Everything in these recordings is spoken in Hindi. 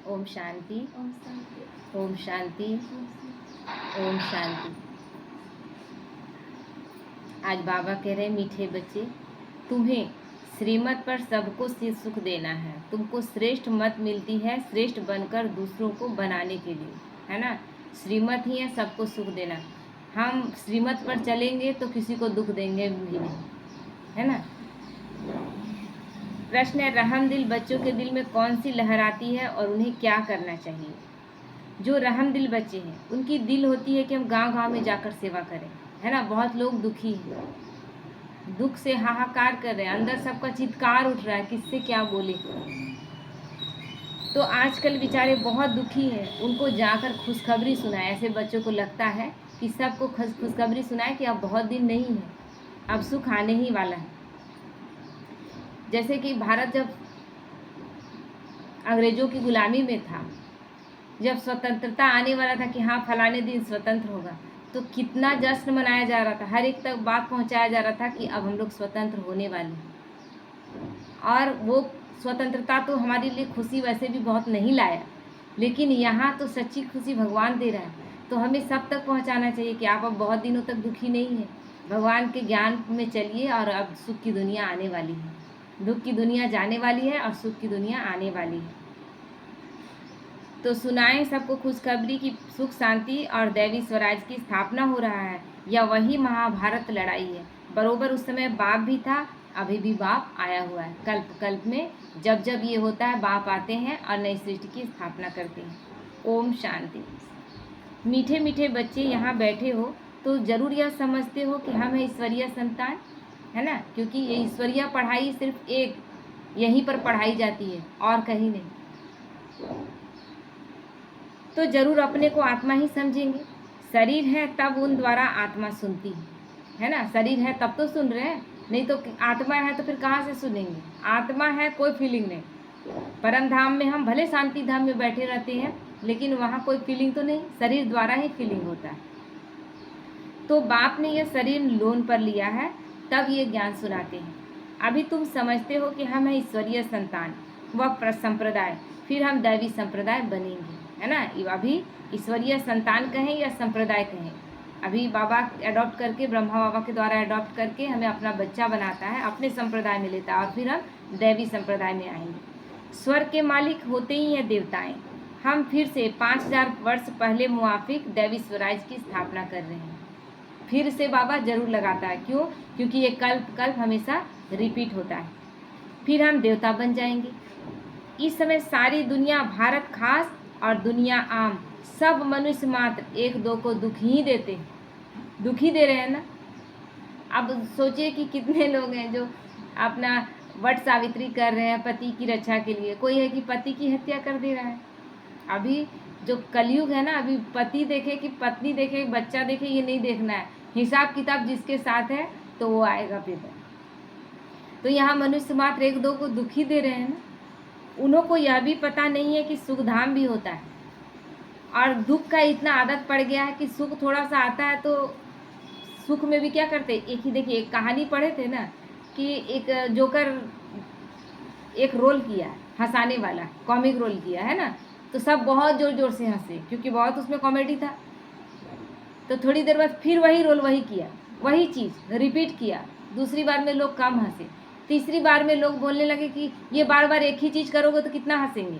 ओम शांति, ओम शांति, ओम शांति, ओम शांति। आज बाबा कह रहे हैं, मीठे बच्चे, तुम्हें श्रीमत पर सबको सुख देना है। तुमको श्रेष्ठ मत मिलती है श्रेष्ठ बनकर दूसरों को बनाने के लिए, है ना। श्रीमत ही है सबको सुख देना। हम श्रीमत पर चलेंगे तो किसी को दुख देंगे भी नहीं, है ना। प्रश्न है, रहम दिल बच्चों के दिल में कौन सी लहर आती है और उन्हें क्या करना चाहिए। जो रहम दिल बच्चे हैं उनकी दिल होती है कि हम गांव गांव में जाकर सेवा करें, है ना। बहुत लोग दुखी हैं, दुख से हाहाकार कर रहे हैं, अंदर सबका चित्कार उठ रहा है, किससे क्या बोले। तो आजकल बेचारे बहुत दुखी हैं, उनको जाकर खुशखबरी सुनाए। ऐसे बच्चों को लगता है कि सबको खुशखबरी सुनाए कि अब बहुत दिन नहीं है, अब सुख आने ही वाला है। जैसे कि भारत जब अंग्रेजों की गुलामी में था, जब स्वतंत्रता आने वाला था कि हाँ फलाने दिन स्वतंत्र होगा, तो कितना जश्न मनाया जा रहा था, हर एक तक बात पहुंचाया जा रहा था कि अब हम लोग स्वतंत्र होने वाले हैं। और वो स्वतंत्रता तो हमारे लिए खुशी वैसे भी बहुत नहीं लाया, लेकिन यहाँ तो सच्ची खुशी भगवान दे रहा है। तो हमें सब तक पहुँचाना चाहिए कि आप अब बहुत दिनों तक दुखी नहीं हैं, भगवान के ज्ञान में चलिए और अब सुख की दुनिया आने वाली है। दुख की दुनिया जाने वाली है और सुख की दुनिया आने वाली है। तो सुनाएं सबको खुशखबरी की सुख शांति और दैवी स्वराज की स्थापना हो रहा है। यह वही महाभारत लड़ाई है। बरोबर उस समय बाप भी था, अभी भी बाप आया हुआ है। कल्प कल्प में जब जब ये होता है बाप आते हैं और नई सृष्टि की स्थापना करते हैं। ओम शांति। मीठे मीठे बच्चे यहाँ बैठे हो तो ज़रूर यह समझते हो कि हम हैं ईश्वरीय संतान, है ना। क्योंकि ये ईश्वरीय पढ़ाई सिर्फ एक यहीं पर पढ़ाई जाती है और कहीं नहीं। तो जरूर अपने को आत्मा ही समझेंगे। शरीर है तब उन द्वारा आत्मा सुनती है ना। शरीर है तब तो सुन रहे हैं, नहीं तो आत्मा है तो फिर कहाँ से सुनेंगे। आत्मा है कोई फीलिंग नहीं। परम धाम में हम भले शांति धाम में बैठे रहते हैं, लेकिन वहाँ कोई फीलिंग तो नहीं, शरीर द्वारा ही फीलिंग होता है। तो बाप ने यह शरीर लोन पर लिया है, तब ये ज्ञान सुनाते हैं। अभी तुम समझते हो कि हम हैं ईश्वरीय संतान व संप्रदाय, फिर हम दैवी संप्रदाय बनेंगे, है ना। अभी ईश्वरीय संतान कहें या संप्रदाय कहें, अभी बाबा अडॉप्ट करके, ब्रह्मा बाबा के द्वारा अडॉप्ट करके हमें अपना बच्चा बनाता है, अपने संप्रदाय में लेता है और फिर हम दैवी संप्रदाय में आएंगे। स्वर्ग के मालिक होते ही हैं देवताएं। हम फिर से 5000 वर्ष पहले मुआफिक दैवी स्वराज की स्थापना कर रहे हैं। फिर से बाबा जरूर लगाता है, क्यों? क्योंकि ये कल्प कल्प हमेशा रिपीट होता है। फिर हम देवता बन जाएंगे। इस समय सारी दुनिया, भारत खास और दुनिया आम, सब मनुष्य मात्र एक दो को दुख ही देते हैं, दुखी दे रहे हैं ना। अब सोचिए कि कितने लोग हैं जो अपना वट सावित्री कर रहे हैं पति की रक्षा के लिए। कोई है कि पति की हत्या कर दे रहा है। अभी जो कलयुग है ना, अभी पति देखे कि पत्नी देखे, बच्चा देखे, ये नहीं देखना है। हिसाब किताब जिसके साथ है तो वो आएगा पेपर। तो यहाँ मनुष्य मात्र एक दो को दुखी दे रहे हैं ना। उन्हों को यह भी पता नहीं है कि सुख धाम भी होता है, और दुख का इतना आदत पड़ गया है कि सुख थोड़ा सा आता है तो सुख में भी क्या करते। एक ही देखिए, एक कहानी पढ़े थे ना कि एक जोकर एक रोल किया, हंसाने वाला कॉमिक रोल किया, है ना। तो सब बहुत जोर जोर से हंसे क्योंकि बहुत उसमें कॉमेडी था। तो थोड़ी देर बाद फिर वही रोल वही किया, वही चीज़ रिपीट किया। दूसरी बार में लोग कम हंसे, तीसरी बार में लोग बोलने लगे कि ये बार बार एक ही चीज़ करोगे तो कितना हंसेंगे।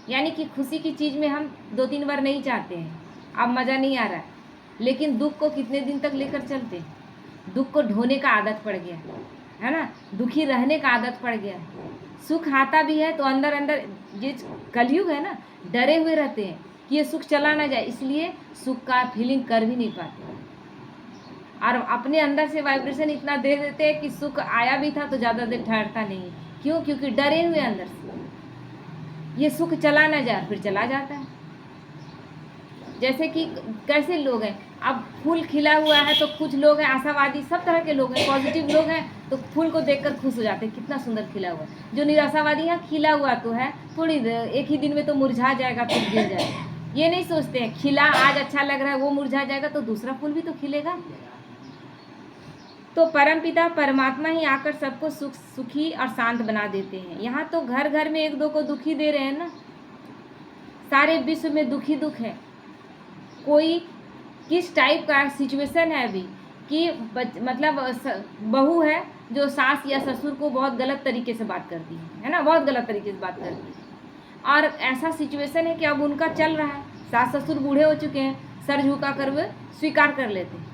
यानी कि खुशी की चीज़ में हम 2-3 बार नहीं चाहते हैं, अब मज़ा नहीं आ रहा है। लेकिन दुख को कितने दिन तक लेकर चलते हैं। दुख को ढोने का आदत पड़ गया है ना, दुखी रहने का आदत पड़ गया है। सुख आता भी है तो अंदर अंदर, ये कलयुग है ना, डरे हुए रहते हैं कि ये सुख चला ना जाए, इसलिए सुख का फीलिंग कर भी नहीं पाते। और अपने अंदर से वाइब्रेशन इतना दे देते हैं कि सुख आया भी था तो ज़्यादा देर ठहरता नहीं। क्यों? क्योंकि डरे हुए अंदर से, ये सुख चला ना जाए, फिर चला जाता है। जैसे कि कैसे लोग हैं, अब फूल खिला हुआ है तो कुछ लोग हैं आशावादी, सब तरह के लोग हैं, पॉजिटिव लोग हैं तो फूल को देखकर खुश हो जाते हैं, कितना सुंदर खिला हुआ है। जो निराशावादी है, खिला हुआ तो है, थोड़ी देर, एक ही दिन में तो मुरझा जाएगा, फिर गिर जाएगा। ये नहीं सोचते हैं खिला आज अच्छा लग रहा है, वो मुरझा जाएगा तो दूसरा फूल भी तो खिलेगा। तो परमपिता परमात्मा ही आकर सबको सुखी और शांत बना देते हैं। यहाँ तो घर घर में एक दो को दुखी दे रहे हैं ना। सारे विश्व में दुख ही दुख है। कोई किस टाइप का सिचुएशन है अभी कि मतलब बहू है जो सास या ससुर को बहुत गलत तरीके से बात करती है ना, बहुत गलत तरीके से बात करती है। और ऐसा सिचुएशन है कि अब उनका चल रहा है, सास ससुर बूढ़े हो चुके हैं, सर झुका कर वे स्वीकार कर लेते हैं।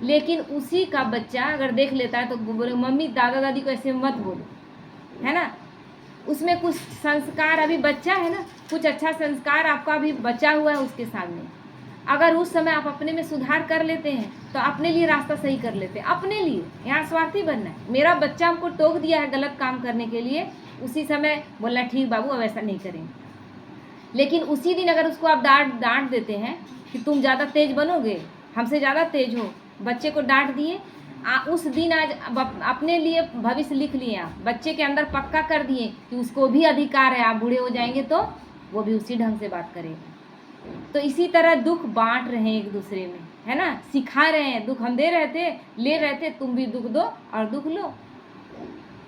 लेकिन उसी का बच्चा अगर देख लेता है तो बोले मम्मी दादा दादी को ऐसे मत बोलो, है ना। उसमें कुछ संस्कार, अभी बच्चा है ना, कुछ अच्छा संस्कार आपका अभी बचा हुआ है उसके सामने। अगर उस समय आप अपने में सुधार कर लेते हैं तो अपने लिए रास्ता सही कर लेते हैं, अपने लिए। यहाँ स्वार्थी बनना है, मेरा बच्चा हमको टोक दिया है गलत काम करने के लिए, उसी समय बोलना ठीक बाबू अब ऐसा नहीं करेंगे। लेकिन उसी दिन अगर उसको आप डांट देते हैं कि तुम ज़्यादा तेज बनोगे, हमसे ज़्यादा तेज हो, बच्चे को डांट दिए, उस दिन आज अपने लिए भविष्य लिख लिए, आप बच्चे के अंदर पक्का कर दिए कि उसको भी अधिकार है, आप बूढ़े हो जाएंगे तो वो भी उसी ढंग से बात करेगा। तो इसी तरह दुख बांट रहे हैं एक दूसरे में, है ना, सिखा रहे हैं। दुख हम दे रहे थे, ले रहे थे, तुम भी दुख दो और दुख लो।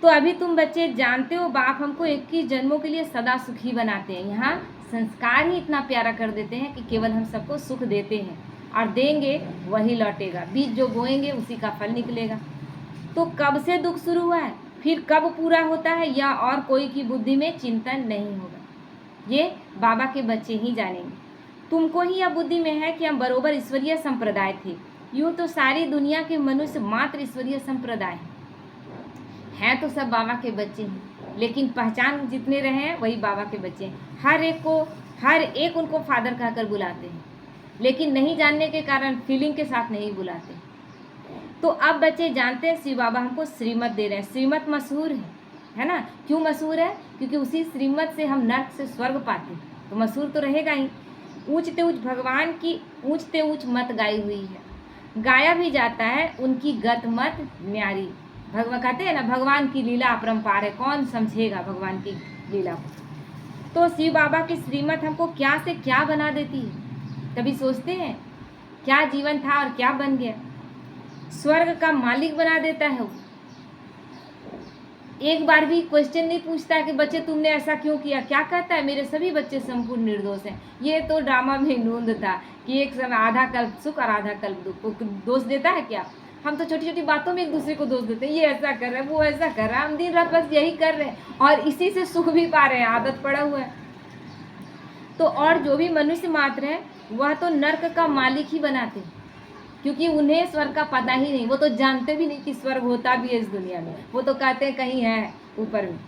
तो अभी तुम बच्चे जानते हो बाप हमको 21 जन्मों के लिए सदा सुखी बनाते हैं। यहाँ संस्कार ही इतना प्यारा कर देते हैं कि केवल हम सबको सुख देते हैं और देंगे वही लौटेगा। बीज जो बोएंगे उसी का फल निकलेगा। तो कब से दुख शुरू हुआ है, फिर कब पूरा होता है, या और कोई की बुद्धि में चिंतन नहीं होगा। ये बाबा के बच्चे ही जानेंगे। तुमको ही यह बुद्धि में है कि हम बरोबर ईश्वरीय संप्रदाय थे। यूँ तो सारी दुनिया के मनुष्य मात्र ईश्वरीय संप्रदाय हैं तो सब बाबा के बच्चे हैं, लेकिन पहचान जितने रहे हैं वही बाबा के बच्चे हैं। हर एक उनको फादर कहकर बुलाते हैं, लेकिन नहीं जानने के कारण फीलिंग के साथ नहीं बुलाते। तो अब बच्चे जानते हैं शिव बाबा हमको श्रीमत दे रहे हैं। श्रीमत मशहूर है ना। क्यों मशहूर है? क्योंकि उसी श्रीमत से हम नर्क से स्वर्ग पाते हैं, तो मशहूर तो रहेगा ही। ऊंचते ऊंच भगवान की ऊंचते ऊंच मत गाई हुई है, गाया भी जाता है उनकी गत मत न्यारी। भगवान कहते हैं ना, भगवान की लीला अपरंपार है, कौन समझेगा भगवान की लीला को। तो शिव बाबा की श्रीमत हमको क्या से क्या बना देती है। कभी सोचते हैं क्या जीवन था और क्या बन गया। स्वर्ग का मालिक बना देता है वो। एक बार भी क्वेश्चन नहीं पूछता है कि बच्चे तुमने ऐसा क्यों किया। क्या कहता है, मेरे सभी बच्चे संपूर्ण निर्दोष हैं। ये तो ड्रामा में नूंद था कि एक समय आधा कल्प सुख और आधा कल्प दुख को दोष देता है क्या। हम तो छोटी छोटी बातों में एक दूसरे को दोष देते हैं, ये ऐसा कर रहा है, वो ऐसा कर रहा है। हम दिन रात बस यही कर रहे हैं और इसी से सुख भी पा रहे हैं, आदत पड़ा हुआ है। तो और जो भी मनुष्य मात्र है वह तो नर्क का मालिक ही बनाते हैं, क्योंकि उन्हें स्वर्ग का पता ही नहीं। वो तो जानते भी नहीं कि स्वर्ग होता भी है इस दुनिया में। वो तो कहते हैं कहीं है ऊपर में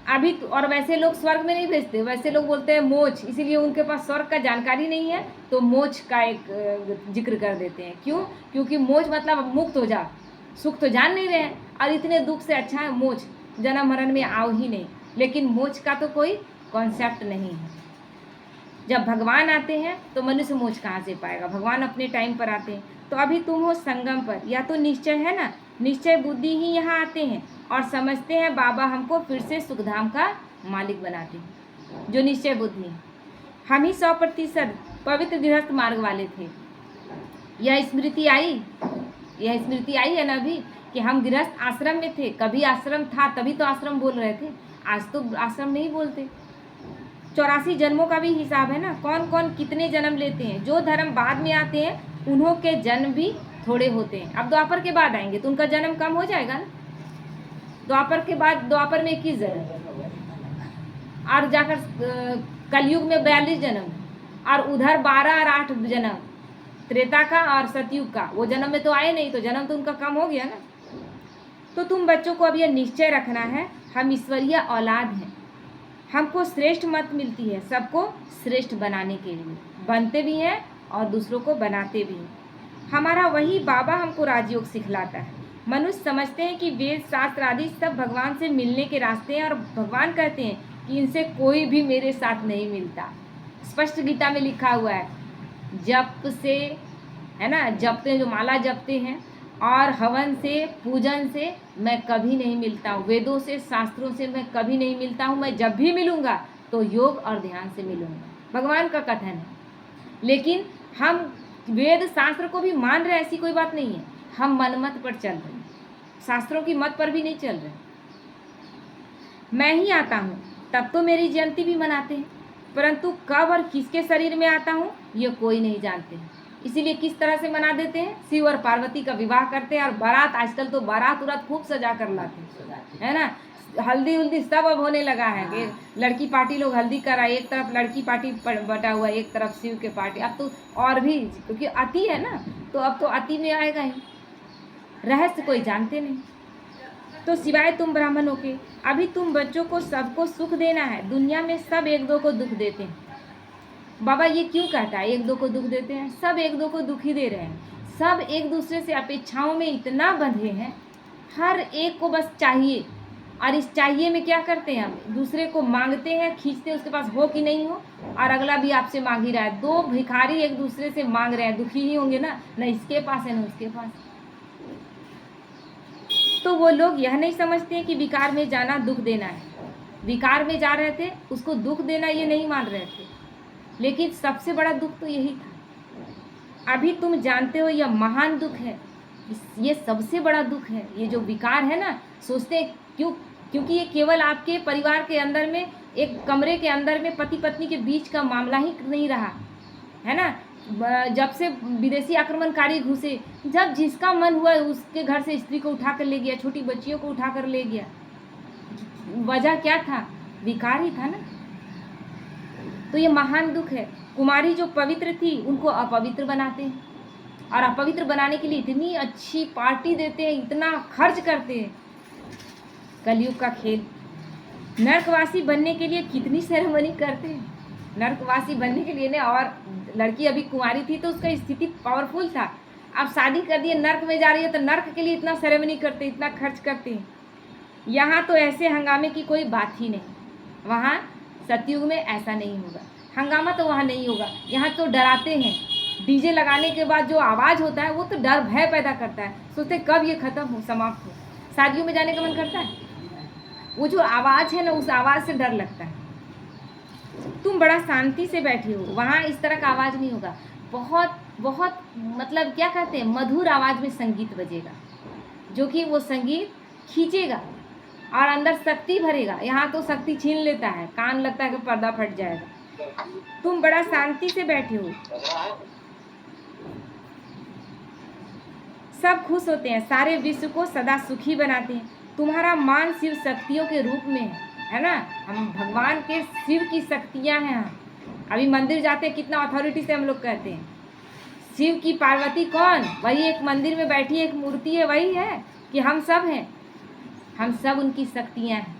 अभी तो। और वैसे लोग स्वर्ग में नहीं भेजते, वैसे लोग बोलते हैं मोक्ष, इसीलिए उनके पास स्वर्ग का जानकारी नहीं है तो मोक्ष का एक जिक्र कर देते हैं। क्यों? क्योंकि मोक्ष मतलब मुक्त हो जा, सुख तो जान नहीं रहे हैं। और इतने दुख से अच्छा है मोक्ष, जन्म मरण में आओ ही नहीं। लेकिन मोक्ष का तो कोई कॉन्सेप्ट नहीं है। जब भगवान आते हैं तो मनुष्य मोक्ष कहाँ से पाएगा, भगवान अपने टाइम पर आते हैं। तो अभी तुम हो संगम पर, या तो निश्चय है ना, निश्चय बुद्धि ही यहाँ आते हैं और समझते हैं बाबा हमको फिर से सुखधाम का मालिक बनाते हैं। जो निश्चय बुद्धि है, हम ही 100% पवित्र गृहस्थ मार्ग वाले थे। यह स्मृति आई है ना अभी कि हम गृहस्थ आश्रम में थे। कभी आश्रम था तभी तो आश्रम बोल रहे थे, आज तो आश्रम नहीं बोलते। 84 जन्मों का भी हिसाब है ना, कौन कौन कितने जन्म लेते हैं। जो धर्म बाद में आते हैं उन्हों के जन्म भी थोड़े होते हैं। अब द्वापर के बाद आएंगे तो उनका जन्म कम हो जाएगा ना। द्वापर के बाद, द्वापर में 21 जन्म और जाकर कलयुग में 42 जन्म और उधर 12 और 8 जन्म त्रेता का और सतयुग का। वो जन्म में तो आए नहीं तो जन्म तो उनका कम हो गया ना। तो तुम बच्चों को अब यह निश्चय रखना है, हम ईश्वरीय औलाद हैं। हमको श्रेष्ठ मत मिलती है सबको श्रेष्ठ बनाने के लिए, बनते भी हैं और दूसरों को बनाते भी हैं। हमारा वही बाबा हमको राजयोग सिखलाता है। मनुष्य समझते हैं कि वेद शास्त्र आदि सब भगवान से मिलने के रास्ते हैं और भगवान कहते हैं कि इनसे कोई भी मेरे साथ नहीं मिलता। स्पष्ट गीता में लिखा हुआ है, जप से, है ना, जपते हैं, जो माला जपते हैं और हवन से, पूजन से मैं कभी नहीं मिलता हूँ। वेदों से, शास्त्रों से मैं कभी नहीं मिलता हूँ। मैं जब भी मिलूँगा तो योग और ध्यान से मिलूँगा, भगवान का कथन है। लेकिन हम वेद शास्त्र को भी मान रहे, ऐसी कोई बात नहीं है। हम मनमत पर चल रहे हैं, शास्त्रों की मत पर भी नहीं चल रहे। मैं ही आता हूँ तब तो मेरी जयंती भी मनाते हैं। परंतु कब और किसके शरीर में आता हूँ ये कोई नहीं जानते। इसीलिए किस तरह से मना देते हैं, शिव और पार्वती का विवाह करते हैं, और बारात, आजकल तो बारात उरात खूब सजा कर लाते हैं, है ना। हल्दी उल्दी सब अब होने लगा है कि लड़की पार्टी लोग हल्दी करा, एक तरफ लड़की पार्टी बटा हुआ, एक तरफ शिव के पार्टी। अब तो और भी, क्योंकि अति है ना, तो अब तो अति में आएगा ही। रहस्य कोई जानते नहीं। तो सिवाय तुम ब्राह्मणों के, अभी तुम बच्चों को सबको सुख देना है। दुनिया में सब एक दो को दुख देते हैं। बाबा ये क्यों कहता है एक दो को दुख देते हैं? सब एक दो को दुख ही दे रहे हैं। सब एक दूसरे से अपेक्षाओं में इतना बंधे हैं, हर एक को बस चाहिए, और इस चाहिए में क्या करते हैं, हम दूसरे को मांगते हैं, खींचते हैं, उसके पास हो कि नहीं हो, और अगला भी आपसे मांग ही रहा है। दो भिखारी एक दूसरे से मांग रहे हैं, दुखी ही होंगे ना, न इसके पास है न उसके पास। तो वो लोग यह नहीं समझते हैं कि विकार में जाना दुख देना है। विकार में जा रहे थे, उसको दुख देना ये नहीं मान रहे थे, लेकिन सबसे बड़ा दुख तो यही था। अभी तुम जानते हो यह महान दुख है, ये सबसे बड़ा दुख है। ये जो विकार है ना, सोचते हैं क्योंकि ये केवल आपके परिवार के अंदर में, एक कमरे के अंदर में पति पत्नी के बीच का मामला ही नहीं रहा है ना। जब से विदेशी आक्रमणकारी घुसे, जब जिसका मन हुआ उसके घर से स्त्री को उठा कर ले गया, छोटी बच्चियों को उठा कर ले गया। वजह क्या था? विकार ही था ना। तो ये महान दुख है। कुमारी जो पवित्र थी उनको अपवित्र बनाते हैं, और अपवित्र बनाने के लिए इतनी अच्छी पार्टी देते हैं, इतना खर्च करते हैं। कलयुग का खेल। नरकवासी बनने के लिए कितनी सेरेमनी करते हैं, नरकवासी बनने के लिए ने। और लड़की अभी कुंवारी थी तो उसका स्थिति पावरफुल था, अब शादी कर दिए, नर्क में जा रही है, तो नर्क के लिए इतना सेरेमनी करते, इतना खर्च करते हैं। यहाँ तो ऐसे हंगामे की कोई बात ही नहीं। वहाँ सतयुग में ऐसा नहीं होगा, हंगामा तो वहाँ नहीं होगा। यहाँ तो डराते हैं, डीजे लगाने के बाद जो आवाज़ होता है वो तो डर भय पैदा करता है। सोचते कब ये ख़त्म हो, समाप्त हो। शादियों में जाने का मन करता है, वो जो आवाज़ है ना, उस आवाज़ से डर लगता है। तुम बड़ा शांति से बैठे हो, वहाँ इस तरह का आवाज़ नहीं होगा। बहुत बहुत मतलब क्या कहते हैं, मधुर आवाज़ में संगीत बजेगा, जो कि वो संगीत खींचेगा और अंदर शक्ति भरेगा। यहाँ तो शक्ति छीन लेता है, कान लगता है कि पर्दा फट जाएगा। तुम बड़ा शांति से बैठे हो, सब खुश होते हैं, सारे विश्व को सदा सुखी बनाते हैं। तुम्हारा मान शिव शक्तियों के रूप में है ना। हम भगवान के शिव की शक्तियाँ हैं। अभी मंदिर जाते हैं, कितना अथॉरिटी से हम लोग कहते हैं शिव की पार्वती कौन? वही एक मंदिर में बैठी एक मूर्ति है, वही है कि हम सब हैं, हम सब उनकी शक्तियाँ हैं।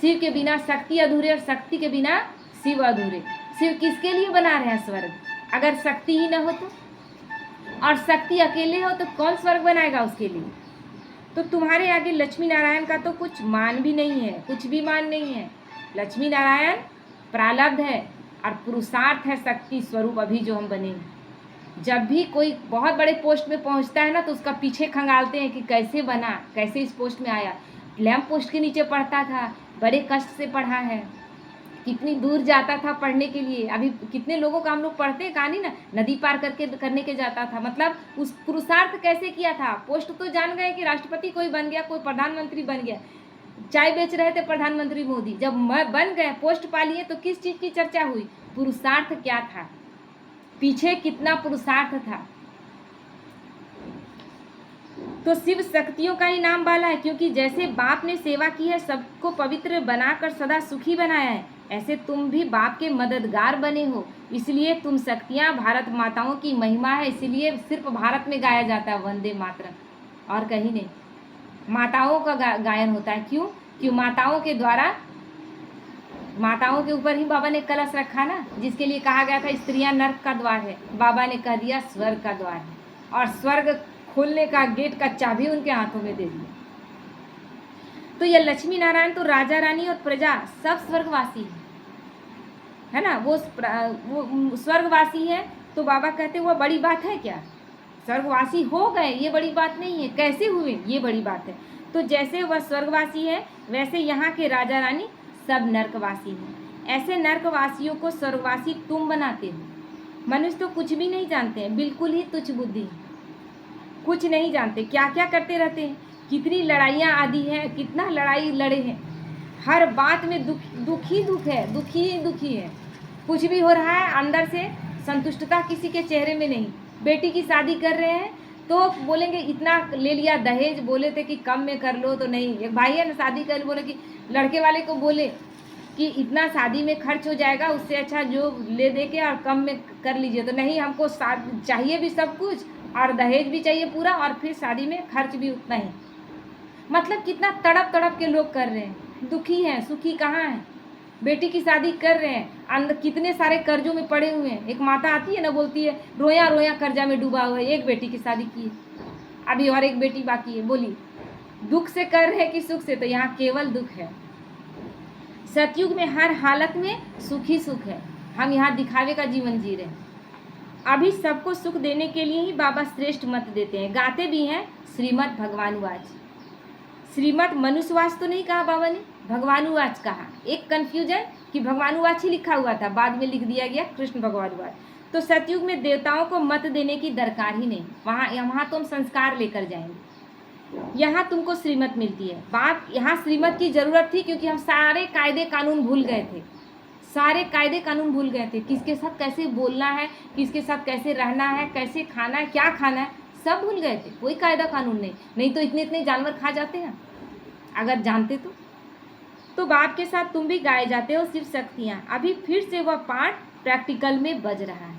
शिव के बिना शक्ति अधूरे, और शक्ति के बिना शिव अधूरे। शिव किसके लिए बना रहे हैं स्वर्ग? अगर शक्ति ही न हो तो, और शक्ति अकेले हो तो कौन स्वर्ग बनाएगा उसके लिए? तो तुम्हारे आगे लक्ष्मी नारायण का तो कुछ मान भी नहीं है, कुछ भी मान नहीं है। लक्ष्मी नारायण प्रारब्ध है और पुरुषार्थ है, शक्ति स्वरूप अभी जो हम बने। जब भी कोई बहुत बड़े पोस्ट में पहुंचता है ना, तो उसका पीछे खंगालते हैं कि कैसे बना, कैसे इस पोस्ट में आया। लैंप पोस्ट के नीचे पढ़ता था, बड़े कष्ट से पढ़ा है, कितनी दूर जाता था पढ़ने के लिए। अभी कितने लोगों का हम लोग पढ़ते हैं कहानी ना, नदी पार करने के जाता था। मतलब उस पुरुषार्थ कैसे किया था। पोस्ट तो जान गए कि राष्ट्रपति कोई बन गया, कोई प्रधानमंत्री बन गया। चाय बेच रहे थे प्रधानमंत्री मोदी, जब मैं बन गए, पोस्ट पा लिए, तो किस चीज़ की चर्चा हुई? पुरुषार्थ क्या था, पीछे कितना पुरुषार्थ था। तो शिव शक्तियों का ही नाम वाला है, क्योंकि जैसे बाप ने सेवा की है, सबको पवित्र बनाकर सदा सुखी बनाया है, ऐसे तुम भी बाप के मददगार बने हो। इसलिए तुम शक्तियाँ भारत माताओं की महिमा है, इसलिए सिर्फ भारत में गाया जाता है वंदे मातरम, और कहीं नहीं। माताओं का गायन होता है। क्यों माताओं के द्वारा, माताओं के ऊपर ही बाबा ने कलश रखा ना, जिसके लिए कहा गया था स्त्रियां नर्क का द्वार है, बाबा ने कह दिया स्वर्ग का द्वार है, और स्वर्ग खोलने का गेट का चाबी उनके हाथों में दे दिया। तो ये लक्ष्मी नारायण तो राजा रानी और प्रजा सब स्वर्गवासी है ना। वो स्वर्गवासी है, तो बाबा कहते वो बड़ी बात है क्या? स्वर्गवासी हो गए, ये बड़ी बात नहीं है, कैसे हुए ये बड़ी बात है। तो जैसे वह स्वर्गवासी है, वैसे यहाँ के राजा रानी सब नर्कवासी हैं। ऐसे नर्कवासियों को स्वर्गवासी तुम बनाते हो। मनुष्य तो कुछ भी नहीं जानते हैं, बिल्कुल ही तुच्छ बुद्धि, कुछ नहीं जानते, क्या क्या करते रहते हैं। कितनी लड़ाइयाँ आदि हैं, कितना लड़ाई लड़े हैं, हर बात में दुख ही दुख है, दुखी ही दुखी है। कुछ भी हो रहा है अंदर से संतुष्टता किसी के चेहरे में नहीं। बेटी की शादी कर रहे हैं तो बोलेंगे इतना ले लिया दहेज, बोले थे कि कम में कर लो तो नहीं। एक भाई है ना शादी कर बोले कि लड़के वाले को बोले कि इतना शादी में खर्च हो जाएगा, उससे अच्छा जो ले दे के और कम में कर लीजिए, तो नहीं, हमको चाहिए भी सब कुछ और दहेज भी चाहिए पूरा और फिर शादी में खर्च भी उतना ही। मतलब कितना तड़प तड़प के लोग कर रहे हैं, दुखी हैं, सुखी कहाँ हैं। बेटी की शादी कर रहे हैं, अंदर कितने सारे कर्जों में पड़े हुए हैं। एक माता आती है ना, बोलती है रोया रोया कर्जा में डूबा हुआ है। एक बेटी की शादी की है, अभी और एक बेटी बाकी है। बोली दुख से कर रहे हैं कि सुख से? तो यहाँ केवल दुख है। सतयुग में हर हालत में सुख ही सुख है। हम यहाँ दिखावे का जीवन जी रहे हैं। अभी सबको सुख देने के लिए ही बाबा श्रेष्ठ मत देते हैं। गाते भी हैं श्रीमद् भगवानुवाच। श्रीमद् मनुष्यवाच तो नहीं कहा बाबा ने, भगवानुवाच कहा। एक कन्फ्यूजन कि भगवानुवाच ही लिखा हुआ था, बाद में लिख दिया गया कृष्ण भगवानुवाच। तो सतयुग में देवताओं को मत देने की दरकार ही नहीं। वहाँ तो हम संस्कार लेकर जाएंगे। यहाँ तुमको श्रीमत मिलती है। बात यहाँ श्रीमत की ज़रूरत थी क्योंकि हम सारे कायदे कानून भूल गए थे। सारे कायदे कानून भूल गए थे। किसके साथ कैसे बोलना है, किसके साथ कैसे रहना है, कैसे खाना है, क्या खाना है, सब भूल गए थे। कोई कायदा कानून नहीं तो इतने इतने जानवर खा जाते हैं अगर जानते तो बाप के साथ तुम भी गाए जाते हो शिव शक्तियाँ। अभी फिर से वह पाठ प्रैक्टिकल में बज रहा है।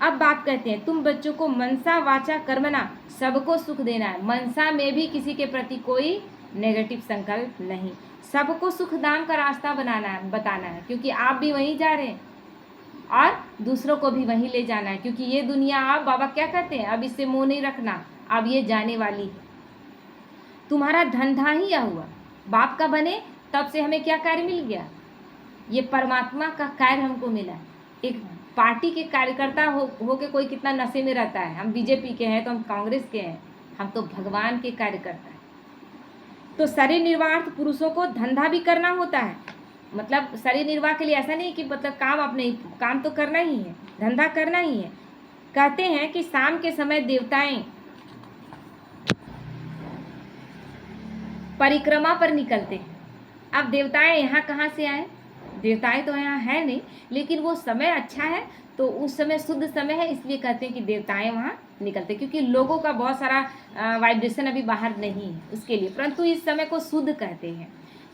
अब बाप कहते हैं तुम बच्चों को मनसा वाचा कर्मणा सबको सुख देना है। मनसा में भी किसी के प्रति कोई नेगेटिव संकल्प नहीं। सबको सुख दान का रास्ता बताना है क्योंकि आप भी वहीं जा रहे हैं और दूसरों को भी वहीं ले जाना है। क्योंकि ये दुनिया, आप बाबा क्या कहते हैं, अब इससे मोह नहीं रखना, अब ये जाने वाली है। तुम्हारा धंधा ही यह हुआ। बाप का बने तब से हमें क्या कार्य मिल गया? ये परमात्मा का कार्य हमको मिला। एक पार्टी के कार्यकर्ता हो के कोई कितना नशे में रहता है। हम बीजेपी के हैं तो हम कांग्रेस के हैं, हम तो भगवान के कार्यकर्ता हैं। तो शरीर निर्वाह पुरुषों को धंधा भी करना होता है। मतलब शरीर निर्वाह के लिए ऐसा नहीं कि मतलब काम तो करना ही है, धंधा करना ही है। कहते हैं कि शाम के समय देवताएं परिक्रमा पर निकलते हैं। अब देवताएं यहाँ कहाँ से आए? देवताएं तो यहाँ है नहीं, लेकिन वो समय अच्छा है तो उस समय शुद्ध समय है, इसलिए कहते हैं कि देवताएं वहाँ निकलते, क्योंकि लोगों का बहुत सारा वाइब्रेशन अभी बाहर नहीं है उसके लिए। परंतु इस समय को शुद्ध कहते हैं।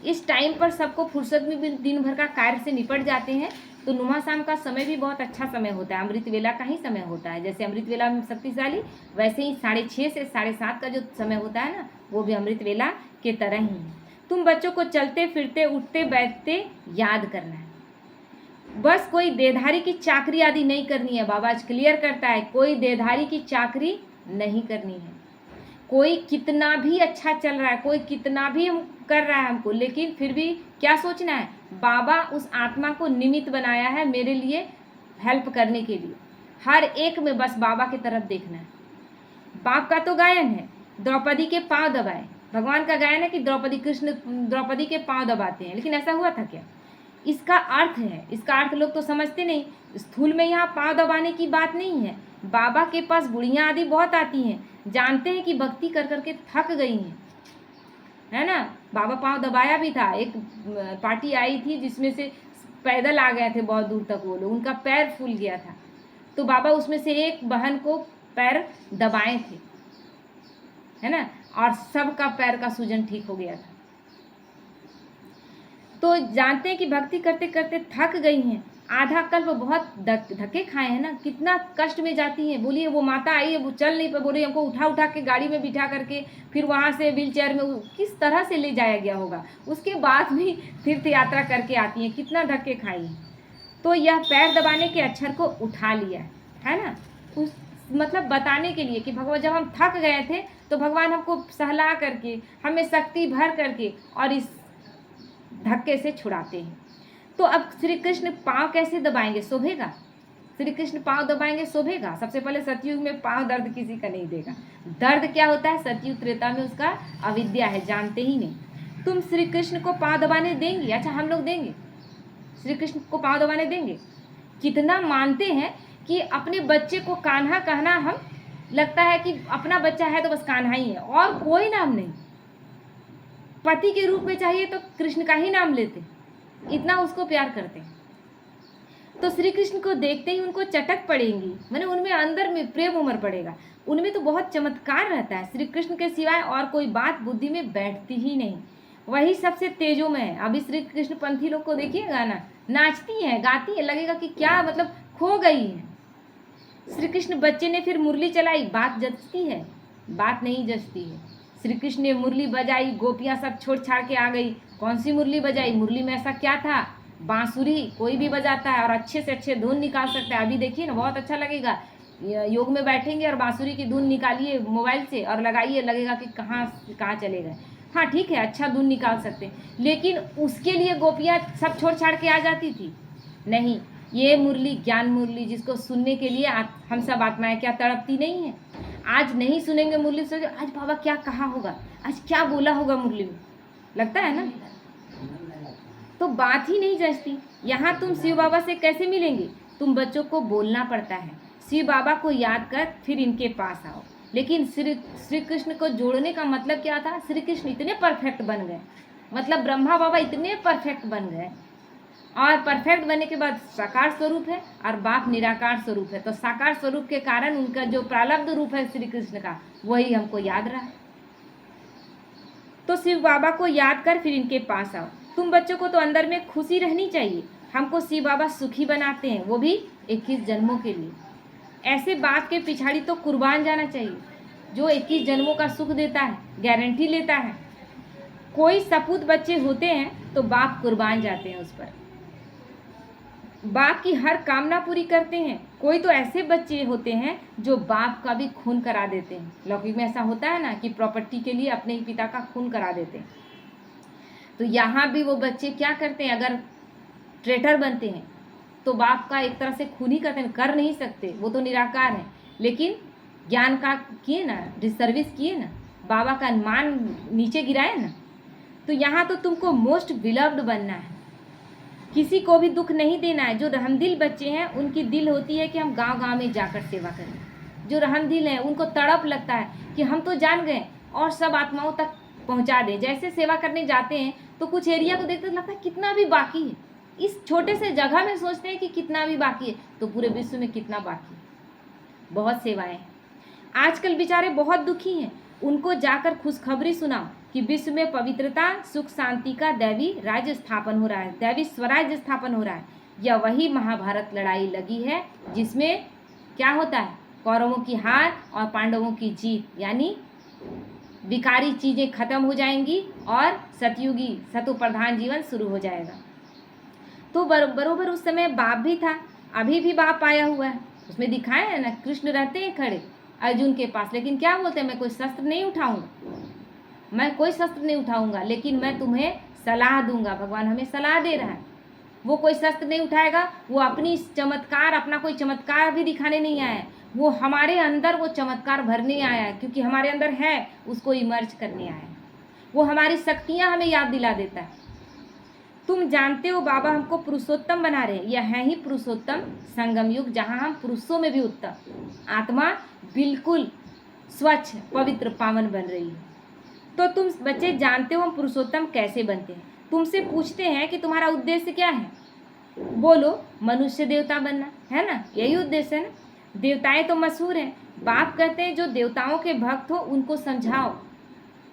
इस टाइम पर सबको फुर्सत में भी दिन भर का कार्य से निपट जाते हैं। तो नुमा शाम का समय भी बहुत अच्छा समय होता है, अमृत वेला का ही समय होता है। जैसे अमृत वेला में शक्तिशाली, वैसे ही 6:30 से 7:30 का जो समय होता है ना, वो भी अमृत वेला के तरह ही है। तुम बच्चों को चलते फिरते उठते बैठते याद करना है। बस कोई देधारी की चाकरी आदि नहीं करनी है। बाबा आज क्लियर करता है, कोई देधारी की चाकरी नहीं करनी है। कोई कितना भी अच्छा चल रहा है, कोई कितना भी कर रहा है हमको, लेकिन फिर भी क्या सोचना है, बाबा उस आत्मा को निमित्त बनाया है मेरे लिए हेल्प करने के लिए। हर एक में बस बाबा की तरफ देखना है। बाप का तो गायन है, द्रौपदी के पांव दबाए। भगवान का गायन है कि कृष्ण द्रौपदी के पांव दबाते हैं, लेकिन ऐसा हुआ था क्या? इसका अर्थ है, इसका अर्थ लोग तो समझते नहीं। स्थूल में यहाँ पांव दबाने की बात नहीं है। बाबा के पास बुढ़ियाँ आदि बहुत आती हैं, जानते हैं कि भक्ति कर करके थक गई हैं, है ना। बाबा पांव दबाया भी था। एक पार्टी आई थी जिसमें से पैदल आ गए थे बहुत दूर तक वो लोग, उनका पैर फूल गया था, तो बाबा उसमें से एक बहन को पैर दबाए थे, है ना, और सबका पैर का सूजन ठीक हो गया था। तो जानते हैं कि भक्ति करते करते थक गई हैं, आधा कल्प बहुत धक्के खाए हैं ना, कितना कष्ट में जाती हैं। बोलिए वो माता आई है, वो चल नहीं पर, बोलिए हमको उठा के गाड़ी में बिठा करके फिर वहाँ से व्हील चेयर में किस तरह से ले जाया गया होगा। उसके बाद भी तीर्थ यात्रा करके आती हैं, कितना धक्के खाई हैं। तो यह पैर दबाने के अक्षर को उठा लिया है ना, उस मतलब बताने के लिए कि भगवान जब हम थक गए थे तो भगवान हमको सहला करके, हमें शक्ति भर करके और इस धक्के से छुड़ाते हैं। तो अब श्री कृष्ण पाँव कैसे दबाएंगे? शोभेगा? श्री कृष्ण पाँव दबाएंगे शोभेगा? सबसे पहले सतयुग में पाँव दर्द किसी का नहीं देगा। दर्द क्या होता है? सतयुग त्रेता में उसका अविद्या है, जानते ही नहीं। तुम श्री कृष्ण को पाँव दबाने देंगे? अच्छा, हम लोग देंगे? श्री कृष्ण को पाँव दबाने देंगे? कितना मानते हैं कि अपने बच्चे को कान्हा कहना, हम लगता है कि अपना बच्चा है तो बस कान्हा ही है और कोई नाम नहीं। पति के रूप में चाहिए तो कृष्ण का ही नाम लेते, इतना उसको प्यार करते हैं। तो श्री कृष्ण को देखते ही उनको चटक पड़ेंगी, मैंने उनमें अंदर में प्रेम उमड़ पड़ेगा। उनमें तो बहुत चमत्कार रहता है, श्री कृष्ण के सिवाय और कोई बात बुद्धि में बैठती ही नहीं, वही सबसे तेजोमय है। अभी श्री कृष्ण पंथी लोग को देखिएगा ना, नाचती है गाती है, लगेगा कि क्या मतलब खो गई है। श्री कृष्ण बच्चे ने फिर मुरली चलाई, बात जचती है? बात नहीं जचती है। श्री कृष्ण ने मुरली बजाई, गोपियाँ सब छोड़ छाड़ के आ गई। कौन सी मुरली बजाई? मुरली में ऐसा क्या था? बांसुरी कोई भी बजाता है और अच्छे से अच्छे धुन निकाल सकता है। अभी देखिए ना, बहुत अच्छा लगेगा, योग में बैठेंगे और बांसुरी की धुन निकालिए मोबाइल से और लगाइए, लगेगा कि कहाँ कहाँ चले गए। हाँ ठीक है, अच्छा धुन निकाल सकते हैं, लेकिन उसके लिए गोपियाँ सब छोड़ छाड़ के आ जाती थी? नहीं, ये मुरली ज्ञान मुरली, जिसको सुनने के लिए हम सब आत्माएं क्या तड़पती नहीं है? आज नहीं सुनेंगे मुरली, सोचो आज बाबा क्या कहा होगा, आज क्या बोला होगा मुरली में, लगता है ना? तो बात ही नहीं जचती। यहाँ तुम शिव बाबा से कैसे मिलेंगे? तुम बच्चों को बोलना पड़ता है, शिव बाबा को याद कर फिर इनके पास आओ। लेकिन श्री कृष्ण को जोड़ने का मतलब क्या था? श्री कृष्ण इतने परफेक्ट बन गए, मतलब ब्रह्मा बाबा इतने परफेक्ट बन गए, और परफेक्ट बनने के बाद साकार स्वरूप है और बाप निराकार स्वरूप है। तो साकार स्वरूप के कारण उनका जो प्रारब्ध रूप है श्री कृष्ण का, वही हमको याद रहा। तो शिव बाबा को याद कर फिर इनके पास आओ। तुम बच्चों को तो अंदर में खुशी रहनी चाहिए। हमको शिव बाबा सुखी बनाते हैं, वो भी 21 जन्मों के लिए। ऐसे बाप के पिछाड़ी तो कुर्बान जाना चाहिए, जो 21 जन्मों का सुख देता है, गारंटी लेता है। कोई सपूत बच्चे होते हैं तो बाप कुर्बान जाते हैं उस पर, बाप की हर कामना पूरी करते हैं। कोई तो ऐसे बच्चे होते हैं जो बाप का भी खून करा देते हैं। लौकिक में ऐसा होता है ना कि प्रॉपर्टी के लिए अपने ही पिता का खून करा देते हैं। तो यहाँ भी वो बच्चे क्या करते हैं? अगर ट्रेटर बनते हैं तो बाप का एक तरह से खून ही करते हैं, कर नहीं सकते, वो तो निराकार है, लेकिन ज्ञान का किए ना, डिसर्विस किए ना, बाबा का मान नीचे गिराए ना। तो यहाँ तो तुमको मोस्ट बिलव्ड बनना है, किसी को भी दुख नहीं देना है। जो रहमदिल बच्चे हैं उनकी दिल होती है कि हम गांव-गांव में जाकर सेवा करें। जो रहमदिल हैं उनको तड़प लगता है कि हम तो जान गए और सब आत्माओं तक पहुंचा दें। जैसे सेवा करने जाते हैं तो कुछ एरिया को देखते लगता है कितना भी बाकी है, इस छोटे से जगह में सोचते हैं कि कितना भी बाकी है, तो पूरे विश्व में कितना बाकी है। बहुत सेवाएं हैं। आजकल बेचारे बहुत दुखी हैं, उनको जाकर खुशखबरी सुनाओ कि विश्व में पवित्रता, सुख, शांति का दैवी राज्य स्थापन हो रहा है, दैवी स्वराज्य स्थापन हो रहा है। यह वही महाभारत लड़ाई लगी है जिसमें क्या होता है? कौरवों की हार और पांडवों की जीत, यानी विकारी चीज़ें खत्म हो जाएंगी और सतयुगी सतो प्रधान जीवन शुरू हो जाएगा। तो बरोबर उस समय बाप भी था, अभी भी बाप आया हुआ है। उसमें दिखाया है ना, कृष्ण रहते हैं खड़े अर्जुन के पास, लेकिन क्या बोलते हैं? मैं कोई शस्त्र नहीं उठाऊंगा, मैं कोई शस्त्र नहीं उठाऊंगा, लेकिन मैं तुम्हें सलाह दूंगा। भगवान हमें सलाह दे रहा है। वो कोई शस्त्र नहीं उठाएगा, वो अपनी चमत्कार, अपना कोई चमत्कार भी दिखाने नहीं आया है, वो हमारे अंदर वो चमत्कार भरने आया है, क्योंकि हमारे अंदर है, उसको इमर्ज करने आया है। वो हमारी शक्तियाँ हमें याद दिला देता है। तुम जानते हो बाबा हमको पुरुषोत्तम बना रहे हैं, यह है ही पुरुषोत्तम संगम युग, जहाँ हम पुरुषों में भी उत्तम, आत्मा बिल्कुल स्वच्छ पवित्र पावन बन रही है। तो तुम बच्चे जानते हो हम पुरुषोत्तम कैसे बनते हैं। तुमसे पूछते हैं कि तुम्हारा उद्देश्य क्या है? बोलो, मनुष्य देवता बनना है ना, यही उद्देश्य है ना। देवताएं तो मशहूर हैं। बाप कहते हैं जो देवताओं के भक्त हो उनको समझाओ,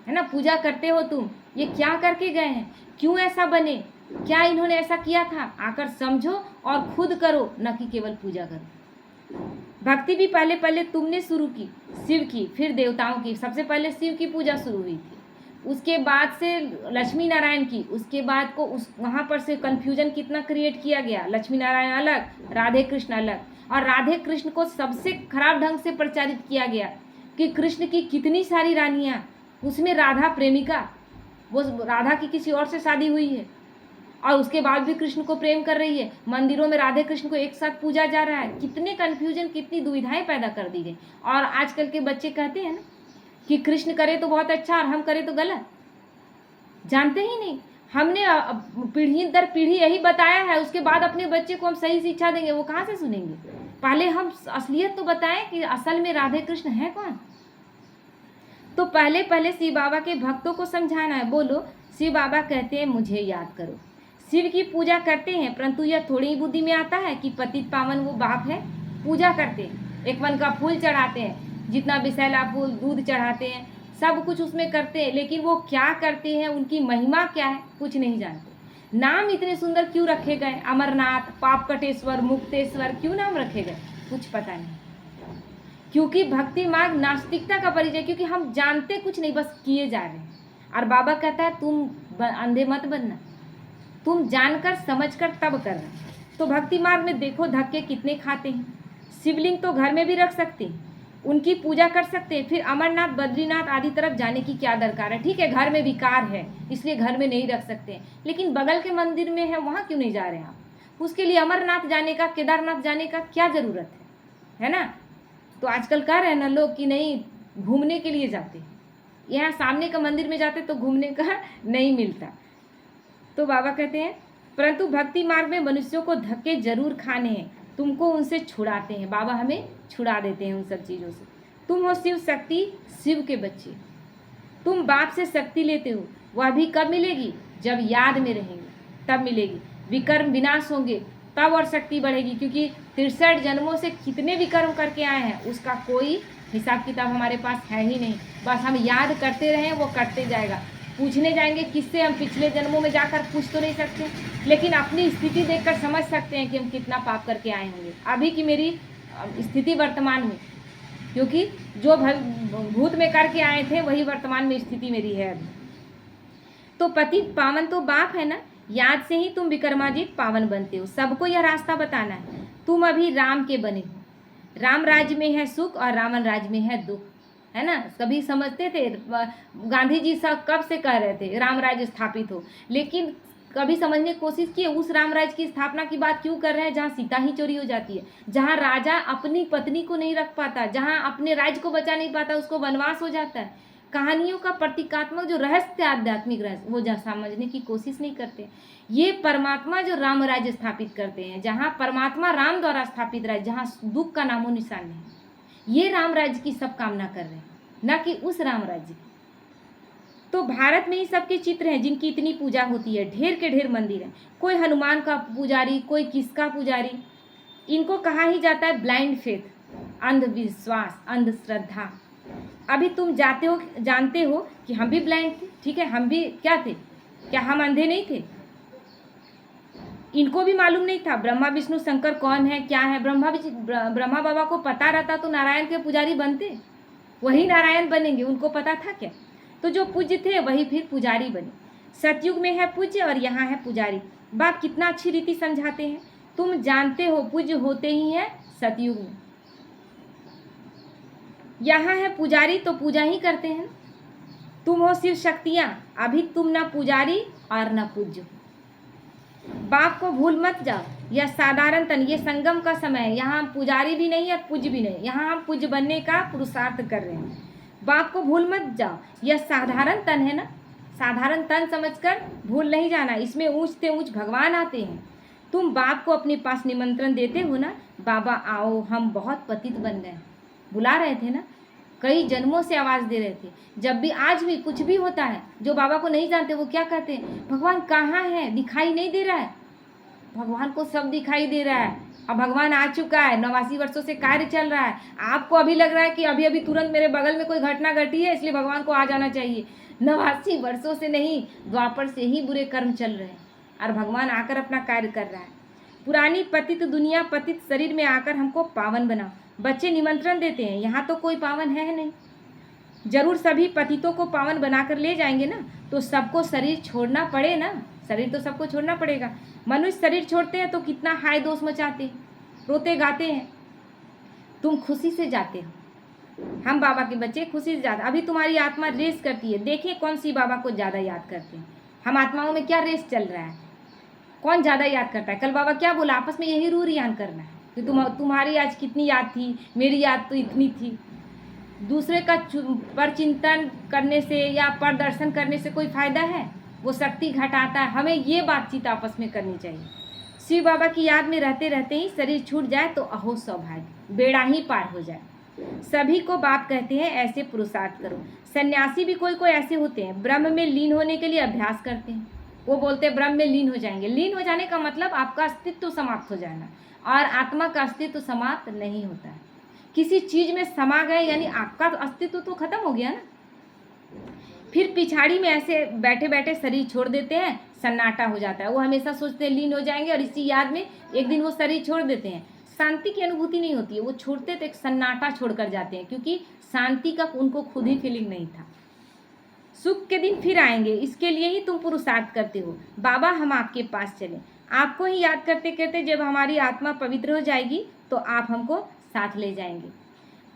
है ना। पूजा करते हो तुम, ये क्या करके गए हैं, क्यों ऐसा बने, क्या इन्होंने ऐसा किया था, आकर समझो और खुद करो, न कि केवल पूजा करो। भक्ति भी पहले तुमने शुरू की, शिव की, फिर देवताओं की। सबसे पहले शिव की पूजा शुरू हुई थी, उसके बाद से लक्ष्मी नारायण की, उसके बाद को उस वहाँ पर से कन्फ्यूजन कितना क्रिएट किया गया। लक्ष्मी नारायण अलग, राधे कृष्ण अलग, और राधे कृष्ण को सबसे खराब ढंग से प्रचारित किया गया कि कृष्ण की कितनी सारी रानियाँ, उसमें राधा प्रेमिका, वो राधा की किसी और से शादी हुई है और उसके बाद भी कृष्ण को प्रेम कर रही है। मंदिरों में राधे कृष्ण को एक साथ पूजा जा रहा है। कितने कन्फ्यूजन, कितनी दुविधाएं पैदा कर दी गई। और आजकल के बच्चे कहते हैं ना कि कृष्ण करे तो बहुत अच्छा और हम करे तो गलत। जानते ही नहीं, हमने पीढ़ी दर पीढ़ी यही बताया है, उसके बाद अपने बच्चे को हम सही शिक्षा देंगे, वो कहाँ से सुनेंगे। पहले हम असलियत तो बताएं कि असल में राधे कृष्ण है कौन। तो पहले शिव बाबा के भक्तों को समझाना है। बोलो, शिव बाबा कहते हैं मुझे याद करो। शिव की पूजा करते हैं, परंतु यह थोड़ी ही बुद्धि में आता है कि पतित पावन वो बाप है। पूजा करते हैं, एक मन का फूल चढ़ाते हैं, जितना विषैला फूल, दूध चढ़ाते हैं, सब कुछ उसमें करते हैं, लेकिन वो क्या करते हैं, उनकी महिमा क्या है, कुछ नहीं जानते। नाम इतने सुंदर क्यों रखे गए, अमरनाथ, पापकटेश्वर, मुक्तेश्वर, क्यों नाम रखे गए, कुछ पता नहीं। क्योंकि भक्ति मार्ग नास्तिकता का परिचय, क्योंकि हम जानते कुछ नहीं, बस किए जा रहे हैं। और बाबा कहता है तुम अंधे मत बनना, तुम जानकर समझकर तब करना। तो भक्ति मार्ग में देखो धक्के कितने खाते हैं। शिवलिंग तो घर में भी रख सकते हैं, उनकी पूजा कर सकते हैं, फिर अमरनाथ, बद्रीनाथ आदि तरफ जाने की क्या दरकार है। ठीक है, घर में विकार है इसलिए घर में नहीं रख सकते हैं, लेकिन बगल के मंदिर में है, वहाँ क्यों नहीं जा रहे हैं आप। उसके लिए अमरनाथ जाने का, केदारनाथ जाने का क्या ज़रूरत है ना। तो आजकल कह रहे हैं ना लोग कि नहीं, घूमने के लिए जाते, यहाँ सामने का मंदिर में जाते तो घूमने का नहीं मिलता। तो बाबा कहते हैं परंतु भक्ति मार्ग में मनुष्यों को धक्के जरूर खाने हैं, तुमको उनसे छुड़ाते हैं, बाबा हमें छुड़ा देते हैं उन सब चीज़ों से। तुम हो शिव शक्ति, शिव के बच्चे, तुम बाप से शक्ति लेते हो, वह भी कब मिलेगी, जब याद में रहेंगे तब मिलेगी। विकर्म विनाश होंगे तब और शक्ति बढ़ेगी, क्योंकि 63 जन्मों से कितने विकर्म करके आए हैं उसका कोई हिसाब किताब हमारे पास है ही नहीं। बस हम याद करते रहें, वो करते जाएगा। पूछने जाएंगे किससे, हम पिछले जन्मों में जाकर पूछ तो नहीं सकते, लेकिन अपनी स्थिति देखकर समझ सकते हैं कि हम कितना पाप करके आए होंगे। अभी की मेरी स्थिति वर्तमान में, क्योंकि जो भूत में करके आए थे वही वर्तमान में स्थिति मेरी है अभी। तो पति पावन तो बाप है ना, याद से ही तुम विक्रमाजीत पावन बनते हो। सबको यह रास्ता बताना है। तुम अभी राम के बने हो, राम राज्य में है सुख और रावण राज्य में है दुख, है ना। कभी समझते थे, गांधी जी सब कब से कह रहे थे राम राज्य स्थापित हो, लेकिन कभी समझने की कोशिश की उस राम राज्य की स्थापना की बात क्यों कर रहे हैं जहाँ सीता ही चोरी हो जाती है, जहाँ राजा अपनी पत्नी को नहीं रख पाता, जहाँ अपने राज्य को बचा नहीं पाता, उसको वनवास हो जाता है। कहानियों का प्रतीकात्मक जो रहस्य, आध्यात्मिक रहस्य, वो जहाँ समझने की कोशिश नहीं करते। ये परमात्मा जो राम राज्य स्थापित करते हैं, जहाँ परमात्मा राम द्वारा स्थापित राज्य, जहाँ दुख का नामो निशान नहीं, ये राम राज्य की सब कामना कर रहे हैं, न कि उस राम राज्य की। तो भारत में ही सबके चित्र हैं जिनकी इतनी पूजा होती है, ढेर के ढेर मंदिर हैं। कोई हनुमान का पुजारी, कोई किसका पुजारी। इनको कहा ही जाता है ब्लाइंड फेथ, अंधविश्वास, अंधश्रद्धा। अभी तुम जानते हो कि हम भी ब्लाइंड थे, ठीक है, हम भी क्या थे, क्या हम अंधे नहीं थे। इनको भी मालूम नहीं था ब्रह्मा विष्णु शंकर कौन है, क्या है। ब्रह्मा बाबा को पता रहता तो नारायण के पुजारी बनते, वही नारायण बनेंगे, उनको पता था क्या। तो जो पूज्य थे वही फिर पुजारी बने। सतयुग में है पूज्य और यहाँ है पुजारी। बात कितना अच्छी रीति समझाते हैं। तुम जानते हो पूज्य होते ही हैं सतयुग में, यहाँ है पुजारी तो पूजा ही करते हैं। तुम हो शिव शक्तियाँ, अभी तुम ना पुजारी और ना पूज्य। बाप को भूल मत जाओ, यह साधारण तन, ये संगम का समय है। यहाँ हम पुजारी भी नहीं और पूज्य भी नहीं, यहाँ हम पूज्य बनने का पुरुषार्थ कर रहे हैं। बाप को भूल मत जाओ, यह साधारण तन है ना, साधारण तन समझकर भूल नहीं जाना। इसमें ऊंच से ऊंच भगवान आते हैं। तुम बाप को अपने पास निमंत्रण देते हो ना, बाबा आओ, हम बहुत पतित बन गए, बुला रहे थे ना, कई जन्मों से आवाज़ दे रहे थे। जब भी आज भी कुछ भी होता है, जो बाबा को नहीं जानते वो क्या कहते हैं, भगवान कहाँ है, दिखाई नहीं दे रहा है। भगवान को सब दिखाई दे रहा है, अब भगवान आ चुका है, 89 वर्षों से कार्य चल रहा है। आपको अभी लग रहा है कि अभी अभी तुरंत मेरे बगल में कोई घटना घटी है इसलिए भगवान को आ जाना चाहिए। 89 वर्षों से नहीं, द्वापर से ही बुरे कर्म चल रहे हैं और भगवान आकर अपना कार्य कर रहा है। पुरानी पतित दुनिया, पतित शरीर में आकर हमको पावन बनाओ। बच्चे निमंत्रण देते हैं, यहाँ तो कोई पावन है नहीं। जरूर सभी पतितों को पावन बनाकर ले जाएंगे ना, तो सबको शरीर छोड़ना पड़े ना, शरीर तो सबको छोड़ना पड़ेगा। मनुष्य शरीर छोड़ते हैं तो कितना हाय दोष मचाते हैं, रोते गाते हैं। तुम खुशी से जाते हो, हम बाबा के बच्चे खुशी से जाते। अभी तुम्हारी आत्मा रेस करती है, देखें कौन सी बाबा को ज़्यादा याद करते हैं। हम आत्माओं में क्या रेस चल रहा है, कौन ज़्यादा याद करता है। कल बाबा क्या बोला, आपस में यही रूह रियान करना है कि तुम्हारी आज कितनी याद थी, मेरी याद तो इतनी थी। दूसरे का पर चिंतन करने से या प्रदर्शन करने से कोई फ़ायदा है, वो शक्ति घटाता है। हमें ये बातचीत आपस में करनी चाहिए। शिव बाबा की याद में रहते रहते ही शरीर छूट जाए तो अहो सौभाग्य, बेड़ा ही पार हो जाए। सभी को बाप कहते हैं ऐसे पुरुषार्थ करो। सन्यासी भी कोई कोई ऐसे होते हैं, ब्रह्म में लीन होने के लिए अभ्यास करते हैं। वो बोलते हैं ब्रह्म में लीन हो जाएंगे। लीन हो जाने का मतलब आपका अस्तित्व समाप्त हो जाना, और आत्मा का अस्तित्व समाप्त नहीं होता है। किसी चीज में समा गए यानी आपका अस्तित्व तो खत्म हो गया ना। फिर पिछाड़ी में ऐसे बैठे बैठे शरीर छोड़ देते हैं, सन्नाटा हो जाता है। वो हमेशा सोचते हैं लीन हो जाएंगे, और इसी याद में एक दिन वो शरीर छोड़ देते हैं। शांति की अनुभूति नहीं होती है, वो छोड़ते तो एक सन्नाटा छोड़कर जाते हैं, क्योंकि शांति का उनको खुद ही फीलिंग नहीं था। सुख के दिन फिर आएंगे, इसके लिए ही तुम पुरुषार्थ करते हो। बाबा हम आपके पास चले, आपको ही याद करते करते जब हमारी आत्मा पवित्र हो जाएगी तो आप हमको साथ ले जाएंगे।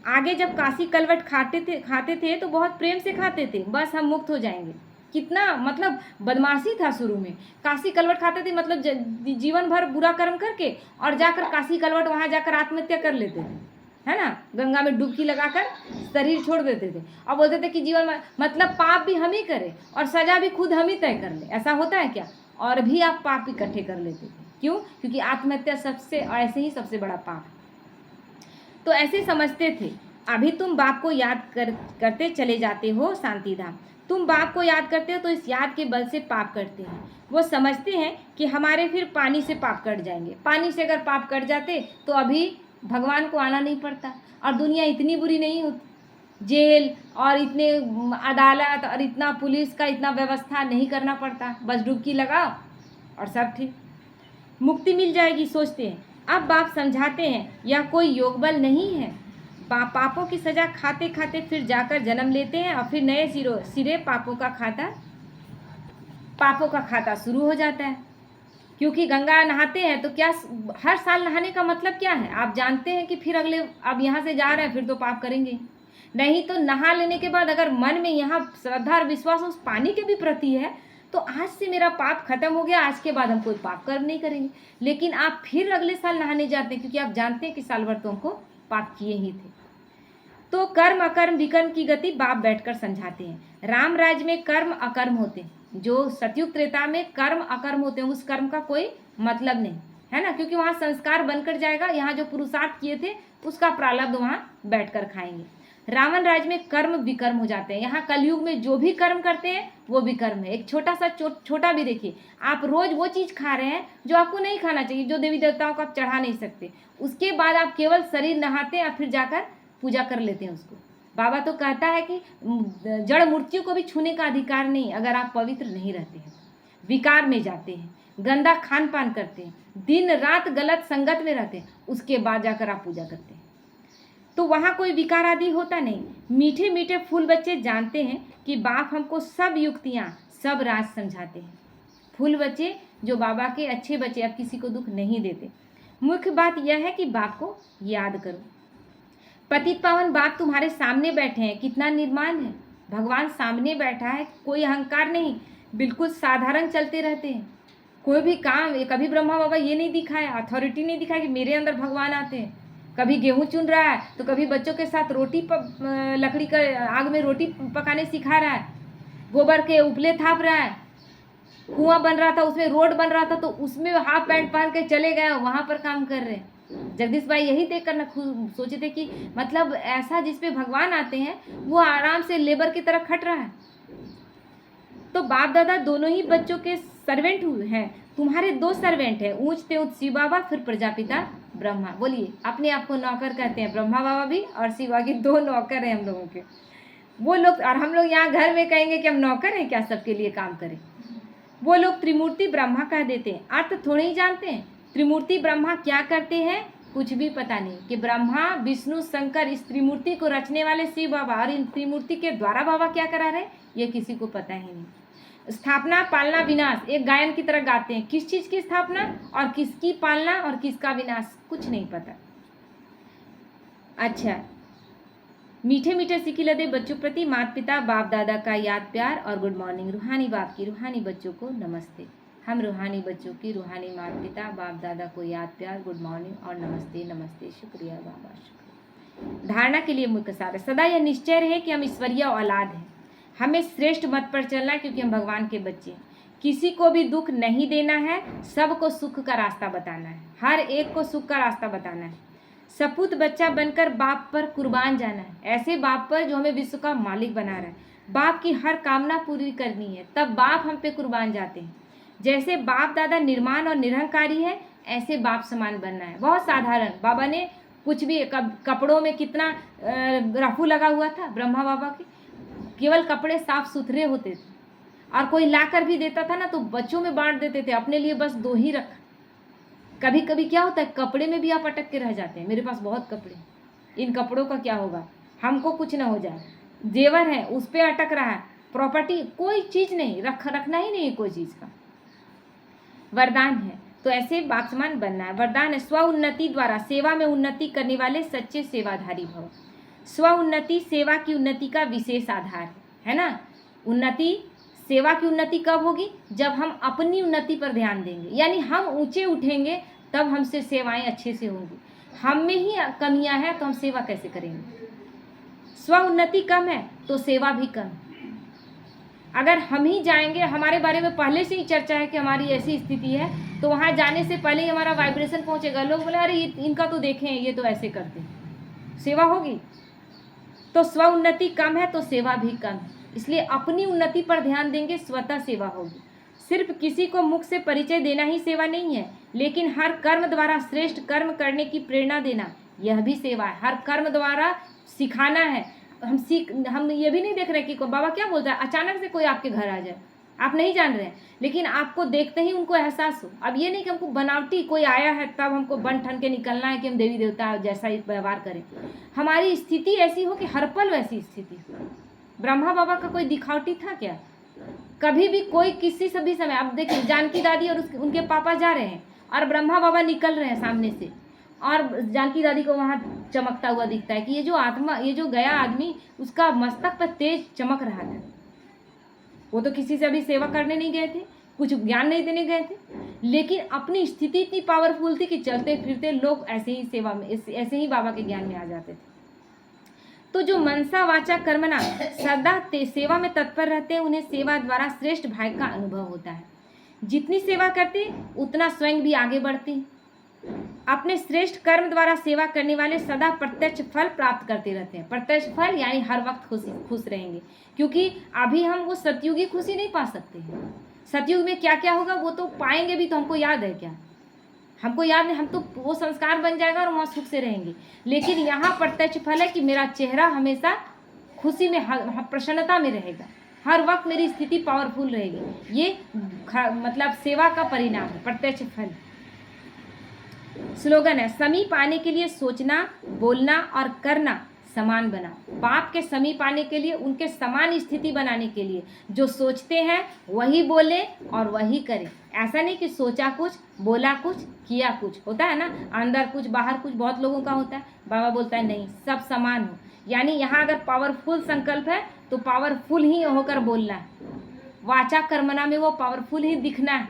आगे जब काशी कलवट खाते थे तो बहुत प्रेम से खाते थे, बस हम मुक्त हो जाएंगे। कितना मतलब बदमाशी था शुरू में। काशी कलवट खाते थे मतलब जीवन भर बुरा कर्म करके, और जाकर काशी कलवट वहाँ जाकर आत्महत्या कर लेते थे, है ना। गंगा में डुबकी लगाकर शरीर छोड़ देते थे, और बोलते थे कि जीवन में मतलब पाप भी हम ही करें और सजा भी खुद हम ही तय कर ले। ऐसा होता है क्या? और भी आप पाप इकट्ठे कर लेते थे। क्यों? क्योंकि आत्महत्या सबसे ऐसे ही सबसे बड़ा पाप। तो ऐसे समझते थे। अभी तुम बाप को याद करते चले जाते हो शांति धाम। तुम बाप को याद करते हो तो इस याद के बल से पाप करते हैं। वो समझते हैं कि हमारे फिर पानी से पाप कट जाएंगे। पानी से अगर पाप कट जाते तो अभी भगवान को आना नहीं पड़ता, और दुनिया इतनी बुरी नहीं होती। जेल और इतने अदालत और इतना पुलिस का इतना व्यवस्था नहीं करना पड़ता, बस डुबकी लगाओ और सब ठीक, मुक्ति मिल जाएगी सोचते हैं। अब बाप समझाते हैं यह कोई योग बल नहीं है। पापों की सजा खाते खाते फिर जाकर जन्म लेते हैं, और फिर नए सिरे पापों का खाता शुरू हो जाता है। क्योंकि गंगा नहाते हैं तो क्या हर साल नहाने का मतलब क्या है? आप जानते हैं कि फिर अगले अब यहाँ से जा रहे हैं फिर तो पाप करेंगे। नहीं तो नहा लेने के बाद अगर मन में यहाँ श्रद्धा और विश्वास उस पानी के भी प्रति है तो आज से मेरा पाप खत्म हो गया, आज के बाद हम कोई पाप कर्म नहीं करेंगे। लेकिन आप फिर अगले साल नहाने जाते हैं, क्योंकि आप जानते हैं कि साल भर तो हमको पाप किए ही थे। तो कर्म अकर्म विकर्म की गति बाप बैठकर समझाते हैं। राम राज्य में कर्म अकर्म होते हैं, जो सतयुग त्रेता में कर्म अकर्म होते हैं उस कर्म का कोई मतलब नहीं है ना, क्योंकि वहाँ संस्कार बनकर जाएगा। यहाँ जो पुरुषार्थ किए थे उसका प्रारब्ध वहाँ बैठकर खाएंगे। रावण राज्य में कर्म विकर्म हो जाते हैं। यहाँ कलयुग में जो भी कर्म करते हैं वो विकर्म है। एक छोटा सा छोटा भी देखिए, आप रोज वो चीज़ खा रहे हैं जो आपको नहीं खाना चाहिए, जो देवी देवताओं को आप चढ़ा नहीं सकते। उसके बाद आप केवल शरीर नहाते हैं और फिर जाकर पूजा कर लेते हैं उसको। बाबा तो कहता है कि जड़ मूर्तियों को भी छूने का अधिकार नहीं अगर आप पवित्र नहीं रहते हैं। विकार में जाते हैं, गंदा खान पान करते हैं, दिन रात गलत संगत में रहते हैं, उसके बाद जाकर आप पूजा करते हैं तो वहाँ कोई विकार आदि होता नहीं। मीठे मीठे फूल बच्चे जानते हैं कि बाप हमको सब युक्तियाँ सब राज समझाते हैं। फूल बच्चे जो बाबा के अच्छे बच्चे, अब किसी को दुख नहीं देते। मुख्य बात यह है कि बाप को याद करो। पतित पावन बाप तुम्हारे सामने बैठे हैं, कितना निर्माण है। भगवान सामने बैठा है, कोई अहंकार नहीं, बिल्कुल साधारण चलते रहते हैं। कोई भी काम, कभी ब्रह्मा बाबा ये नहीं दिखाया, अथॉरिटी नहीं दिखाया कि मेरे अंदर भगवान आते हैं। कभी गेहूं चुन रहा है तो कभी बच्चों के साथ लकड़ी का आग में रोटी पकाने सिखा रहा है, गोबर के उपले थाप रहा है, कुआं बन रहा था उसमें रोड बन रहा था तो उसमें हाफ पैंट पहन के चले गए, वहाँ पर काम कर रहे हैं। जगदीश भाई यही देख कर सोचे थे कि मतलब ऐसा जिसपे भगवान आते हैं वो आराम से लेबर की तरह खट रहा है। तो बाप दादा दोनों ही बच्चों के सर्वेंट हैं। तुम्हारे दो सर्वेंट हैं, ऊंच ते ऊंच शिव बाबा, फिर प्रजापिता ब्रह्मा। बोलिए, अपने आप को नौकर कहते हैं, ब्रह्मा बाबा भी और शिवा के दो नौकर हैं हम लोगों के। वो लोग, और हम लोग यहाँ घर में कहेंगे कि हम नौकर हैं क्या, सबके लिए काम करें। वो लोग त्रिमूर्ति ब्रह्मा कह देते हैं, अर्थ थोड़े ही जानते हैं। त्रिमूर्ति ब्रह्मा क्या करते हैं कुछ भी पता नहीं, कि ब्रह्मा विष्णु शंकर इस त्रिमूर्ति को रचने वाले शिव बाबा और इन त्रिमूर्ति के द्वारा बाबा क्या करा रहे ये किसी को पता ही नहीं। स्थापना पालना विनाश एक गायन की तरह गाते हैं, किस चीज की स्थापना और किसकी पालना और किसका विनाश कुछ नहीं पता। अच्छा, मीठे मीठे सिकी लदे बच्चों प्रति माता पिता बाप दादा का याद प्यार और गुड मॉर्निंग। रूहानी बाप की रूहानी बच्चों को नमस्ते। हम रूहानी बच्चों की रूहानी माता पिता बाप दादा को याद प्यार गुड मॉर्निंग और नमस्ते नमस्ते। शुक्रिया बाबा, शुक्रिया। धारणा के लिए मुख्य सार, सदा यह निश्चय रहे कि हम ईश्वरीय औलाद हैं। हमें श्रेष्ठ मत पर चलना है क्योंकि हम भगवान के बच्चे हैं। किसी को भी दुख नहीं देना है, सबको सुख का रास्ता बताना है, हर एक को सुख का रास्ता बताना है। सपूत बच्चा बनकर बाप पर कुर्बान जाना है, ऐसे बाप पर जो हमें विश्व का मालिक बना रहा है। बाप की हर कामना पूरी करनी है, तब बाप हम पे कुर्बान जाते हैं। जैसे बाप दादा निर्माण और निरहंकारी है, ऐसे बाप समान बनना है। बहुत साधारण, बाबा ने कुछ भी कपड़ों में कितना रफू लगा हुआ था ब्रह्मा बाबा के, केवल कपड़े साफ सुथरे होते थे, और कोई ला कर भी देता था ना तो बच्चों में बांट देते थे, अपने लिए बस 2 ही रखा। कभी कभी क्या होता है, कपड़े में भी आप अटक के रह जाते हैं, मेरे पास बहुत कपड़े, इन कपड़ों का क्या होगा, हमको कुछ ना हो जाए, जेवर है उस पर अटक रहा है, प्रॉपर्टी कोई चीज़ नहीं रखना ही नहीं कोई चीज़ का। वरदान है तो ऐसे बाप समान बनना है। वरदान है स्व उन्नति द्वारा सेवा में उन्नति करने वाले सच्चे सेवाधारी भव। स्व उन्नति सेवा की उन्नति का विशेष आधार है ना। उन्नति, सेवा की उन्नति कब होगी, जब हम अपनी उन्नति पर ध्यान देंगे, यानी हम ऊंचे उठेंगे तब हमसे सेवाएं अच्छे से होंगी। हम में ही कमियां हैं तो हम सेवा कैसे करेंगे। स्व उन्नति कम है तो सेवा भी कम। अगर हम ही जाएंगे, हमारे बारे में पहले से ही चर्चा है कि हमारी ऐसी स्थिति है, तो वहाँ जाने से पहले ही हमारा वाइब्रेशन पहुँचेगा, लोग बोले अरे इनका तो देखें ये तो ऐसे करते, सेवा होगी। तो स्व उन्नति कम है तो सेवा भी कम है, इसलिए अपनी उन्नति पर ध्यान देंगे, स्वतः सेवा होगी। सिर्फ किसी को मुख से परिचय देना ही सेवा नहीं है, लेकिन हर कर्म द्वारा श्रेष्ठ कर्म करने की प्रेरणा देना यह भी सेवा है। हर कर्म द्वारा सिखाना है। हम ये भी नहीं देख रहे कि बाबा क्या बोलता है, अचानक से कोई आपके घर आ जाए, आप नहीं जान रहे हैं, लेकिन आपको देखते ही उनको एहसास हो। अब ये नहीं कि हमको बनावटी कोई आया है तब हमको बन ठन के निकलना है कि हम देवी देवता जैसा ही व्यवहार करें। हमारी स्थिति ऐसी हो कि हर पल वैसी स्थिति हो। ब्रह्मा बाबा का कोई दिखावटी था क्या? कभी भी कोई किसी से भी समय, अब देखिए जानकी दादी और उनके पापा जा रहे हैं और ब्रह्मा बाबा निकल रहे हैं सामने से, और जानकी दादी को वहाँ चमकता हुआ दिखता है कि ये जो आत्मा, ये जो गया आदमी, उसका मस्तक पर तेज चमक रहा था। वो तो किसी से अभी सेवा करने नहीं गए थे, कुछ ज्ञान नहीं देने गए थे, लेकिन अपनी स्थिति इतनी पावरफुल थी कि चलते फिरते लोग ऐसे ही सेवा में, ऐसे ही बाबा के ज्ञान में आ जाते थे। तो जो मनसा वाचा कर्मणा सदा सेवा में तत्पर रहते हैं, उन्हें सेवा द्वारा श्रेष्ठ भाग्य का अनुभव होता है। जितनी सेवा करते उतना स्वयं भी आगे बढ़ते। अपने श्रेष्ठ कर्म द्वारा सेवा करने वाले सदा प्रत्यक्ष फल प्राप्त करते रहते हैं। प्रत्यक्ष फल यानी हर वक्त खुश रहेंगे, क्योंकि अभी हम वो सतयुगी खुशी नहीं पा सकते हैं। सतयुग में क्या क्या होगा वो तो पाएंगे भी, तो हमको याद है क्या? हमको याद नहीं, हम तो वो संस्कार बन जाएगा और वहाँ सुख से रहेंगे। लेकिन यहाँ प्रत्यक्ष फल है कि मेरा चेहरा हमेशा खुशी में, प्रसन्नता में रहेगा, हर वक्त मेरी स्थिति पावरफुल रहेगी। ये मतलब सेवा का परिणाम है, प्रत्यक्ष फल। स्लोगन है समीप आने के लिए सोचना, बोलना और करना समान बना। बाप के समीप आने के लिए, उनके समान स्थिति बनाने के लिए जो सोचते हैं वही बोले और वही करें। ऐसा नहीं कि सोचा कुछ, बोला कुछ, किया कुछ। होता है ना, अंदर कुछ बाहर कुछ, बहुत लोगों का होता है। बाबा बोलता है नहीं, सब समान हो। यानी यहाँ अगर पावरफुल संकल्प है तो पावरफुल ही होकर बोलना है। वाचा कर्मणा में वो पावरफुल ही दिखना है।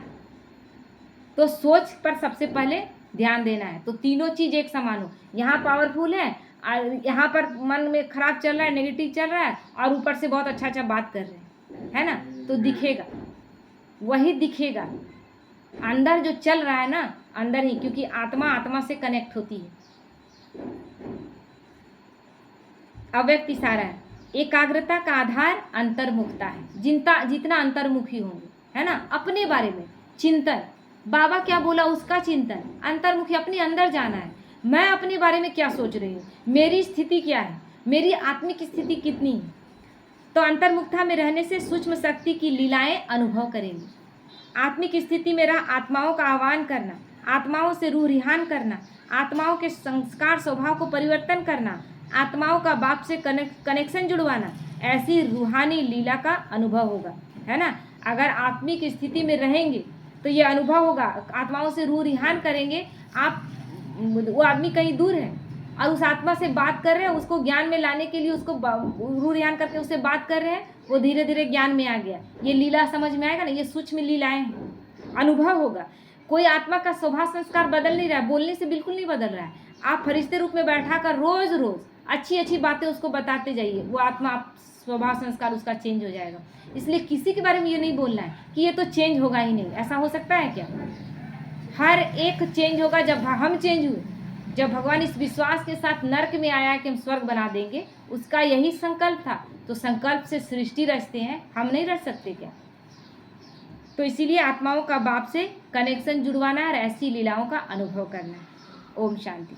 तो सोच पर सबसे पहले ध्यान देना है, तो तीनों चीज़ एक समान हो। यहाँ पावरफुल है और यहाँ पर मन में खराब चल रहा है, नेगेटिव चल रहा है, और ऊपर से बहुत अच्छा अच्छा बात कर रहे हैं, है ना, तो दिखेगा, वही दिखेगा। अंदर जो चल रहा है ना, अंदर ही, क्योंकि आत्मा आत्मा से कनेक्ट होती है। अव्यक्त इशारा है। एकाग्रता का आधार अंतर्मुखता है। जितना अंतर्मुखी होंगे, है ना, अपने बारे में चिंतन, बाबा क्या बोला उसका चिंतन, अंतर्मुखी, अपने अंदर जाना है। मैं अपने बारे में क्या सोच रही हूँ, मेरी स्थिति क्या है, मेरी आत्मिक स्थिति कितनी है। तो अंतर्मुखता में रहने से सूक्ष्म शक्ति की लीलाएं अनुभव करेंगे। आत्मिक स्थिति में रह आत्माओं का आह्वान करना, आत्माओं से रूह रिहान करना, आत्माओं के संस्कार स्वभाव को परिवर्तन करना, आत्माओं का बाप से कनेक्शन जुड़वाना, ऐसी रूहानी लीला का अनुभव होगा, है ना। अगर आत्मिक स्थिति में रहेंगे तो ये अनुभव होगा। आत्माओं से रूह रिहान करेंगे, आप, वो आदमी कहीं दूर है और उस आत्मा से बात कर रहे हैं, उसको ज्ञान में लाने के लिए उसको रूह रिहान करके उससे बात कर रहे हैं, वो धीरे धीरे ज्ञान में आ गया। ये लीला समझ में आएगा ना, ये सूक्ष्म लीलाएं हैं, अनुभव होगा। कोई आत्मा का स्वभाव संस्कार बदल नहीं रहा है, बोलने से बिल्कुल नहीं बदल रहा है। आप फरिश्ते रूप में बैठा कर रोज रोज अच्छी अच्छी बातें उसको बताते जाइए, वो आत्मा स्वभाव संस्कार उसका चेंज हो जाएगा। इसलिए किसी के बारे में ये नहीं बोलना है कि ये तो चेंज होगा ही नहीं। ऐसा हो सकता है क्या? हर एक चेंज होगा जब हम चेंज हुए। जब भगवान इस विश्वास के साथ नर्क में आया कि हम स्वर्ग बना देंगे, उसका यही संकल्प था। तो संकल्प से सृष्टि रचते हैं, हम नहीं रच सकते क्या? तो इसीलिए आत्माओं का बाप से कनेक्शन जुड़वाना है और ऐसी लीलाओं का अनुभव करना है। ओम शांति।